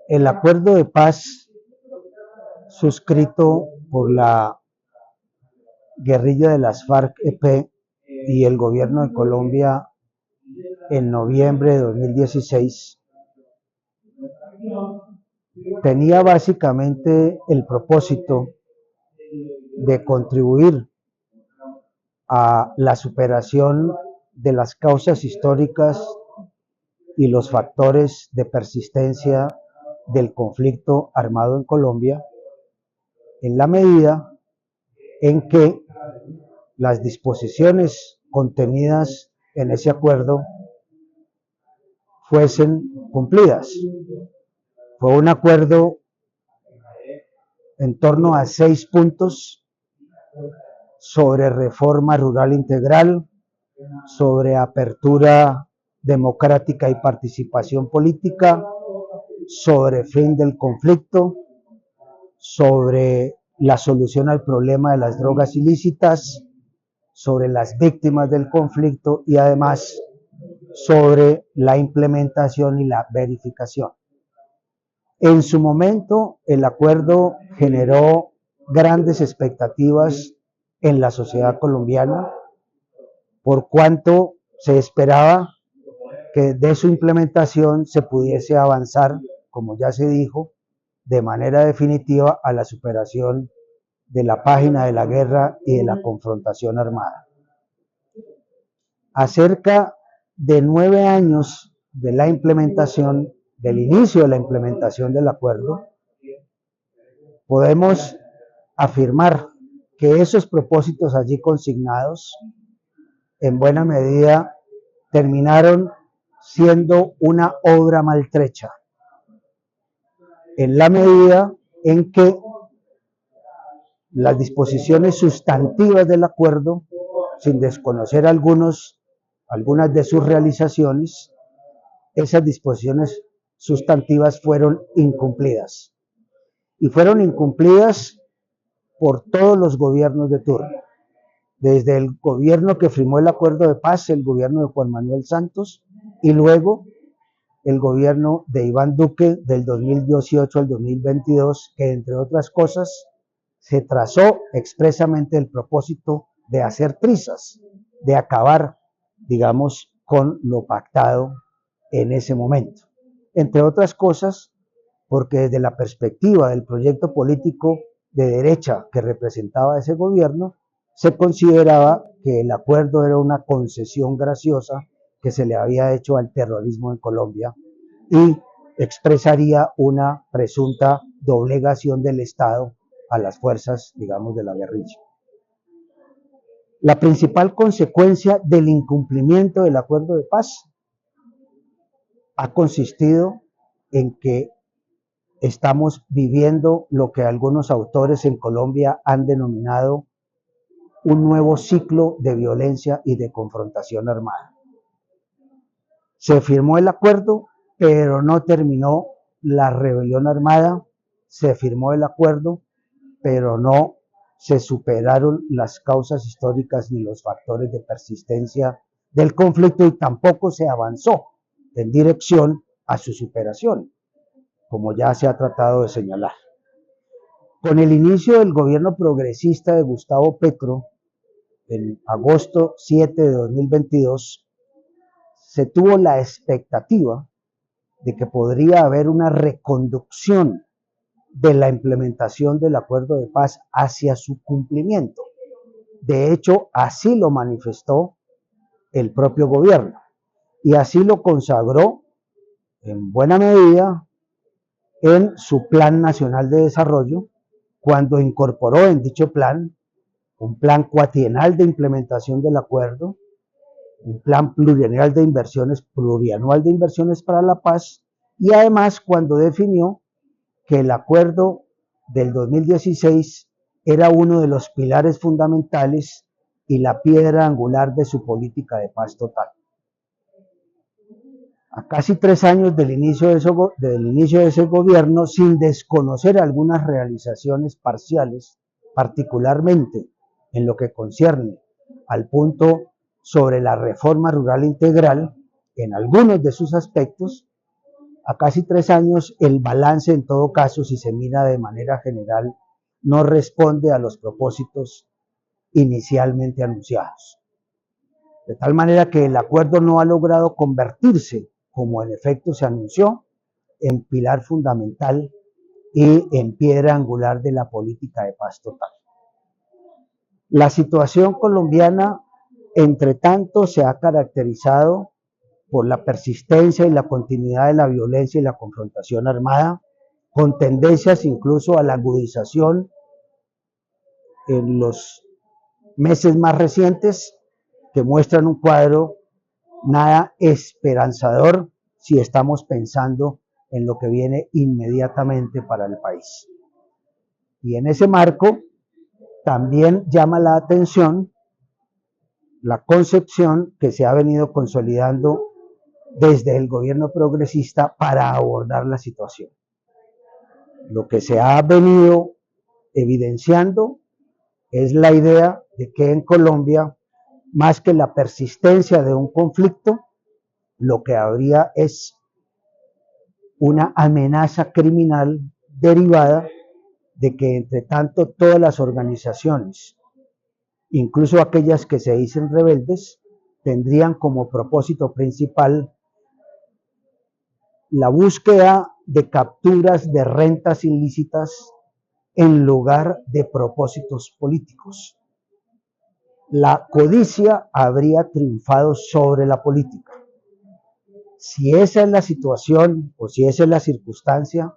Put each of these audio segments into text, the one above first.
El acuerdo de paz suscrito por la guerrilla de las FARC-EP y el gobierno de Colombia en noviembre de 2016 tenía básicamente el propósito de contribuir a la superación de las causas históricas y los factores de persistencia del conflicto armado en Colombia, en la medida en que las disposiciones contenidas en ese acuerdo fuesen cumplidas. Fue un acuerdo en torno a 6 puntos sobre reforma rural integral, sobre apertura democrática y participación política, sobre fin del conflicto, sobre la solución al problema de las drogas ilícitas, sobre las víctimas del conflicto y además sobre la implementación y la verificación. En su momento, el acuerdo generó grandes expectativas en la sociedad colombiana, por cuanto se esperaba que de su implementación se pudiese avanzar, como ya se dijo, de manera definitiva a la superación de la página de la guerra y de la confrontación armada. A cerca de 9 años de la implementación, del inicio de la implementación del acuerdo, podemos afirmar que esos propósitos allí consignados, en buena medida, terminaron siendo una obra maltrecha, en la medida en que las disposiciones sustantivas del acuerdo, sin desconocer algunas de sus realizaciones, esas disposiciones sustantivas fueron incumplidas. Y fueron incumplidas por todos los gobiernos de turno. Desde el gobierno que firmó el acuerdo de paz, el gobierno de Juan Manuel Santos, y luego el gobierno de Iván Duque del 2018 al 2022, que entre otras cosas se trazó expresamente el propósito de hacer trizas, de acabar, digamos, con lo pactado en ese momento. Entre otras cosas, porque desde la perspectiva del proyecto político de derecha que representaba ese gobierno, se consideraba que el acuerdo era una concesión graciosa que se le había hecho al terrorismo en Colombia y expresaría una presunta doblegación del Estado a las fuerzas, digamos, de la guerrilla. La principal consecuencia del incumplimiento del acuerdo de paz ha consistido en que estamos viviendo lo que algunos autores en Colombia han denominado un nuevo ciclo de violencia y de confrontación armada. Se firmó el acuerdo, pero no terminó la rebelión armada. Se firmó el acuerdo, pero no se superaron las causas históricas ni los factores de persistencia del conflicto y tampoco se avanzó en dirección a su superación, como ya se ha tratado de señalar. Con el inicio del gobierno progresista de Gustavo Petro, en agosto 7 de 2022, se tuvo la expectativa de que podría haber una reconducción de la implementación del acuerdo de paz hacia su cumplimiento. De hecho, así lo manifestó el propio gobierno y así lo consagró en buena medida en su Plan Nacional de Desarrollo, cuando incorporó en dicho plan un plan cuatrienal de implementación del acuerdo, un plan plurianual de inversiones para la paz, y además cuando definió que el acuerdo del 2016 era uno de los pilares fundamentales y la piedra angular de su política de paz total. A casi 3 años del inicio de ese gobierno, sin desconocer algunas realizaciones parciales, particularmente en lo que concierne al punto sobre la reforma rural integral, en algunos de sus aspectos, a casi 3 años, el balance en todo caso, si se mira de manera general, no responde a los propósitos inicialmente anunciados. De tal manera que el acuerdo no ha logrado convertirse, como en efecto se anunció, en pilar fundamental y en piedra angular de la política de paz total. La situación colombiana, entre tanto, se ha caracterizado por la persistencia y la continuidad de la violencia y la confrontación armada, con tendencias incluso a la agudización en los meses más recientes, que muestran un cuadro nada esperanzador si estamos pensando en lo que viene inmediatamente para el país. Y en ese marco también llama la atención la concepción que se ha venido consolidando desde el gobierno progresista para abordar la situación. Lo que se ha venido evidenciando es la idea de que en Colombia, más que la persistencia de un conflicto, lo que habría es una amenaza criminal derivada de que, entre tanto, todas las organizaciones, incluso aquellas que se dicen rebeldes, tendrían como propósito principal la búsqueda de capturas de rentas ilícitas en lugar de propósitos políticos. La codicia habría triunfado sobre la política. Si esa es la situación o si esa es la circunstancia,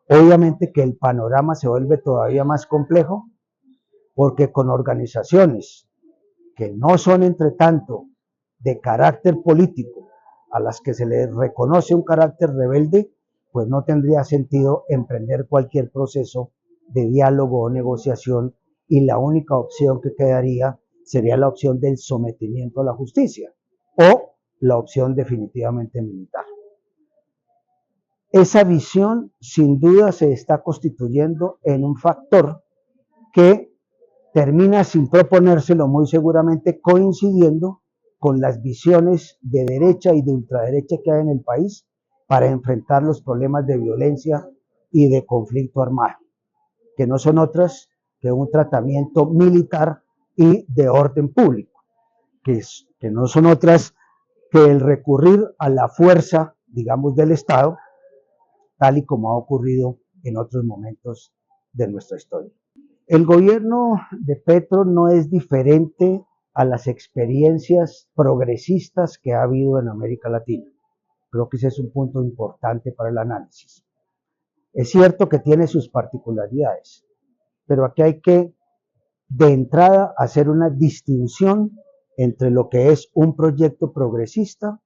obviamente que el panorama se vuelve todavía más complejo, porque con organizaciones que no son, entre tanto, de carácter político, a las que se les reconoce un carácter rebelde, pues no tendría sentido emprender cualquier proceso de diálogo o negociación, y la única opción que quedaría sería la opción del sometimiento a la justicia o la opción definitivamente militar. Esa visión sin duda se está constituyendo en un factor que termina, sin proponérselo, muy seguramente coincidiendo con las visiones de derecha y de ultraderecha que hay en el país para enfrentar los problemas de violencia y de conflicto armado, que no son otras que un tratamiento militar y de orden público, que no son otras que el recurrir a la fuerza, digamos, del Estado, tal y como ha ocurrido en otros momentos de nuestra historia. El gobierno de Petro no es diferente a las experiencias progresistas que ha habido en América Latina. Creo que ese es un punto importante para el análisis. Es cierto que tiene sus particularidades, pero aquí hay que, de entrada, hacer una distinción entre lo que es un proyecto progresista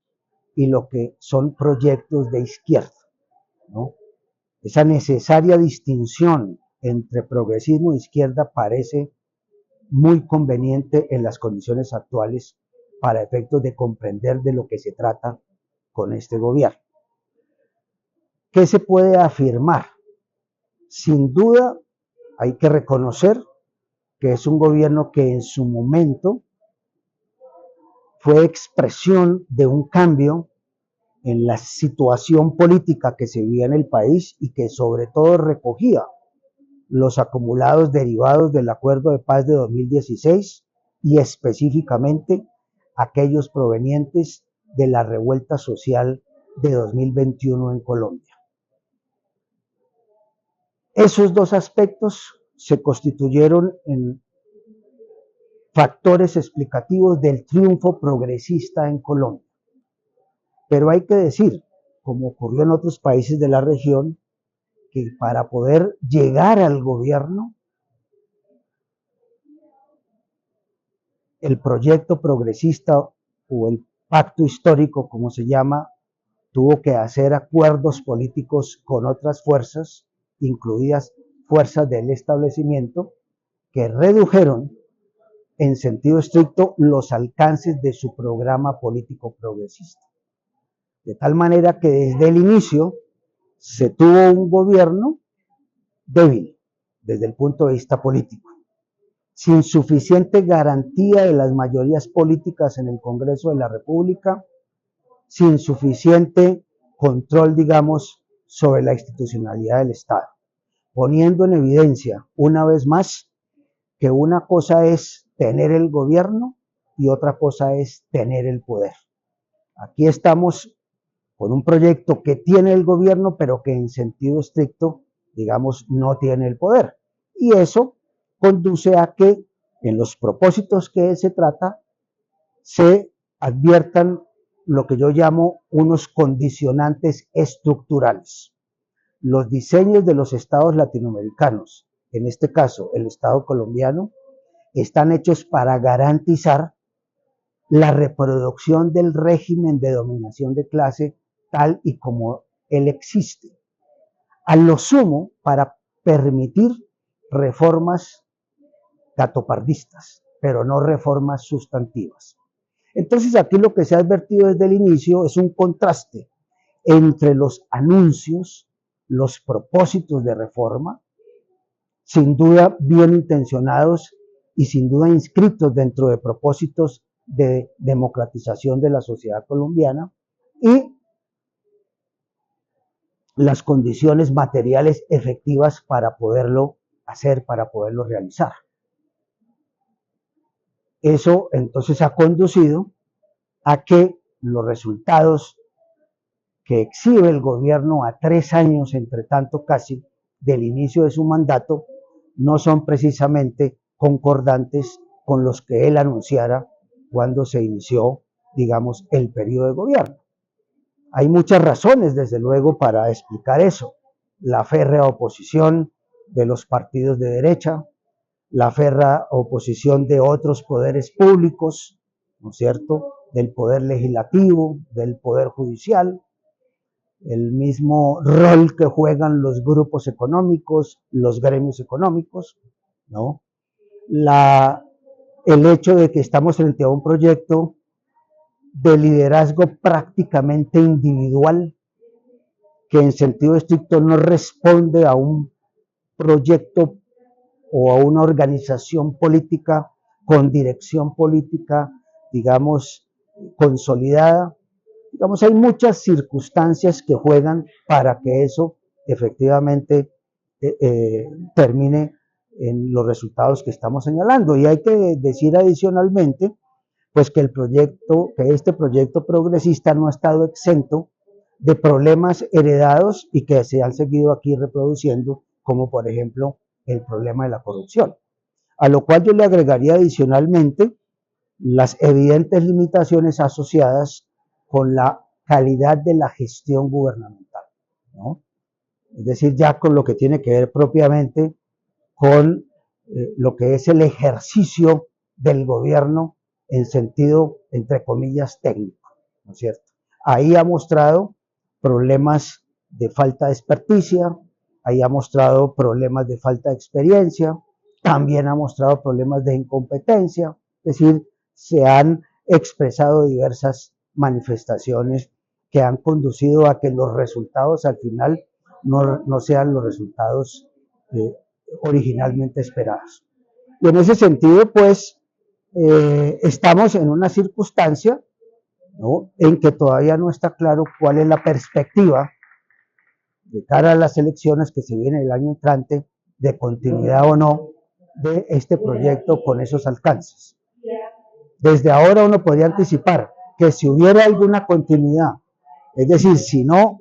y lo que son proyectos de izquierda, ¿no? Esa necesaria distinción entre progresismo e izquierda parece muy conveniente en las condiciones actuales para efectos de comprender de lo que se trata con este gobierno. ¿Qué se puede afirmar? Sin duda hay que reconocer que es un gobierno que en su momento fue expresión de un cambio en la situación política que se vivía en el país y que sobre todo recogía los acumulados derivados del Acuerdo de Paz de 2016 y específicamente aquellos provenientes de la revuelta social de 2021 en Colombia. Esos dos aspectos se constituyeron en factores explicativos del triunfo progresista en Colombia. Pero hay que decir, como ocurrió en otros países de la región, que para poder llegar al gobierno, el proyecto progresista o el pacto histórico, como se llama, tuvo que hacer acuerdos políticos con otras fuerzas, incluidas fuerzas del establecimiento, que redujeron en sentido estricto los alcances de su programa político progresista. De tal manera que desde el inicio se tuvo un gobierno débil desde el punto de vista político, sin suficiente garantía de las mayorías políticas en el Congreso de la República, sin suficiente control, digamos, sobre la institucionalidad del Estado, poniendo en evidencia una vez más que una cosa es tener el gobierno y otra cosa es tener el poder. Aquí estamos con un proyecto que tiene el gobierno, pero que en sentido estricto, digamos, no tiene el poder. Y eso conduce a que en los propósitos que se trata se adviertan lo que yo llamo unos condicionantes estructurales. Los diseños de los estados latinoamericanos, en este caso el estado colombiano, están hechos para garantizar la reproducción del régimen de dominación de clase tal y como él existe. A lo sumo, para permitir reformas gatopardistas, pero no reformas sustantivas. Entonces aquí lo que se ha advertido desde el inicio es un contraste entre los anuncios, los propósitos de reforma, sin duda bien intencionados y sin duda inscritos dentro de propósitos de democratización de la sociedad colombiana, y las condiciones materiales efectivas para poderlo hacer, para poderlo realizar. Eso entonces ha conducido a que los resultados que exhibe el gobierno a 3 años, entre tanto casi, del inicio de su mandato, no son precisamente concordantes con los que él anunciara cuando se inició, digamos, el periodo de gobierno. Hay muchas razones, desde luego, para explicar eso. La férrea oposición de los partidos de derecha, la férrea oposición de otros poderes públicos, ¿no es cierto?, del poder legislativo, del poder judicial, el mismo rol que juegan los grupos económicos, los gremios económicos, ¿no? El hecho de que estamos frente a un proyecto de liderazgo prácticamente individual, que en sentido estricto no responde a un proyecto o a una organización política con dirección política, digamos, consolidada. Digamos, hay muchas circunstancias que juegan para que eso efectivamente termine en los resultados que estamos señalando. Y hay que decir adicionalmente, pues que este proyecto progresista no ha estado exento de problemas heredados y que se han seguido aquí reproduciendo, como por ejemplo el problema de la corrupción. A lo cual yo le agregaría adicionalmente las evidentes limitaciones asociadas con la calidad de la gestión gubernamental, ¿no? Es decir, ya con lo que tiene que ver propiamente con lo que es el ejercicio del gobierno en sentido, entre comillas, técnico, ¿no es cierto? Ahí ha mostrado problemas de falta de experticia, ahí ha mostrado problemas de falta de experiencia, también ha mostrado problemas de incompetencia, es decir, se han expresado diversas manifestaciones que han conducido a que los resultados al final no sean los resultados originalmente esperados. Y en ese sentido, pues, estamos en una circunstancia, ¿no?, en que todavía no está claro cuál es la perspectiva de cara a las elecciones que se vienen el año entrante, de continuidad o no de este proyecto con esos alcances. Desde ahora uno podría anticipar que si hubiera alguna continuidad, es decir, si no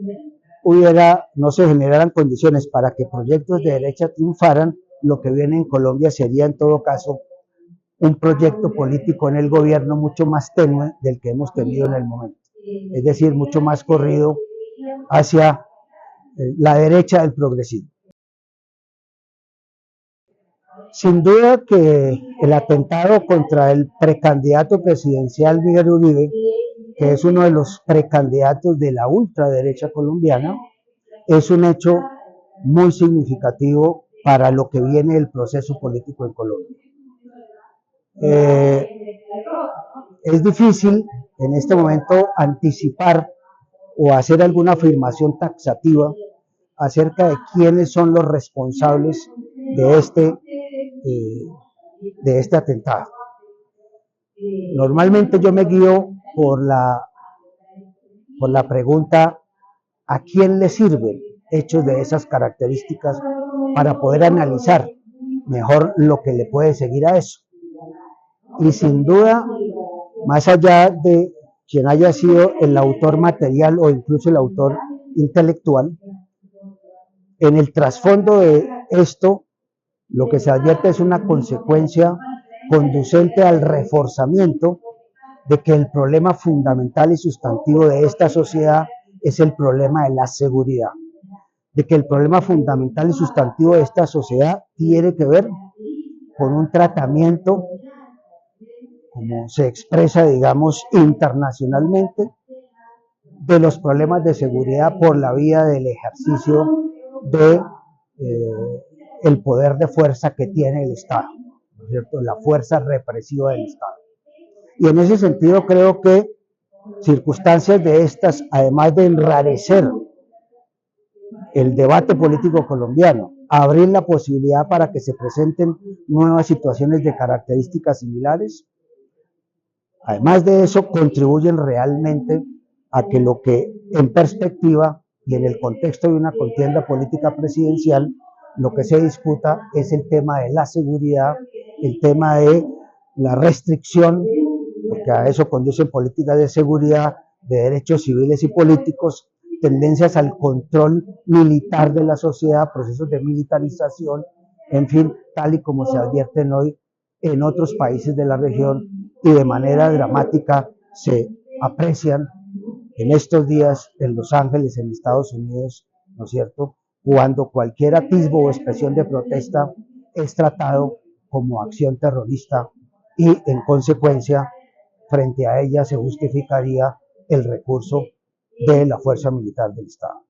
se generaran condiciones para que proyectos de derecha triunfaran, lo que viene en Colombia sería en todo caso un proyecto político en el gobierno mucho más tenue del que hemos tenido en el momento, es decir, mucho más corrido hacia la derecha del progresismo. Sin duda que el atentado contra el precandidato presidencial Miguel Uribe, que es uno de los precandidatos de la ultraderecha colombiana, es un hecho muy significativo para lo que viene del proceso político en Colombia. Es difícil en este momento anticipar o hacer alguna afirmación taxativa acerca de quiénes son los responsables de este atentado. Normalmente yo me guío por la pregunta ¿A quién le sirven hechos de esas características para poder analizar mejor lo que le puede seguir a eso? Y sin duda, más allá de quien haya sido el autor material o incluso el autor intelectual, en el trasfondo de esto, lo que se advierte es una consecuencia conducente al reforzamiento de que el problema fundamental y sustantivo de esta sociedad es el problema de la seguridad, de que el problema fundamental y sustantivo de esta sociedad tiene que ver con un tratamiento, como se expresa, digamos, internacionalmente, de los problemas de seguridad por la vía del ejercicio de el poder de fuerza que tiene el Estado, ¿no es cierto? La fuerza represiva del Estado. Y en ese sentido creo que circunstancias de estas, además de enrarecer el debate político colombiano, abrir la posibilidad para que se presenten nuevas situaciones de características similares, además de eso contribuyen realmente a que lo que en perspectiva y en el contexto de una contienda política presidencial, lo que se disputa es el tema de la seguridad, el tema de la restricción, porque a eso conducen políticas de seguridad, de derechos civiles y políticos, tendencias al control militar de la sociedad, procesos de militarización, en fin, tal y como se advierten hoy en otros países de la región y de manera dramática se aprecian en estos días en Los Ángeles, en Estados Unidos, ¿no es cierto?, cuando cualquier atisbo o expresión de protesta es tratado como acción terrorista y en consecuencia frente a ella se justificaría el recurso de la fuerza militar del Estado.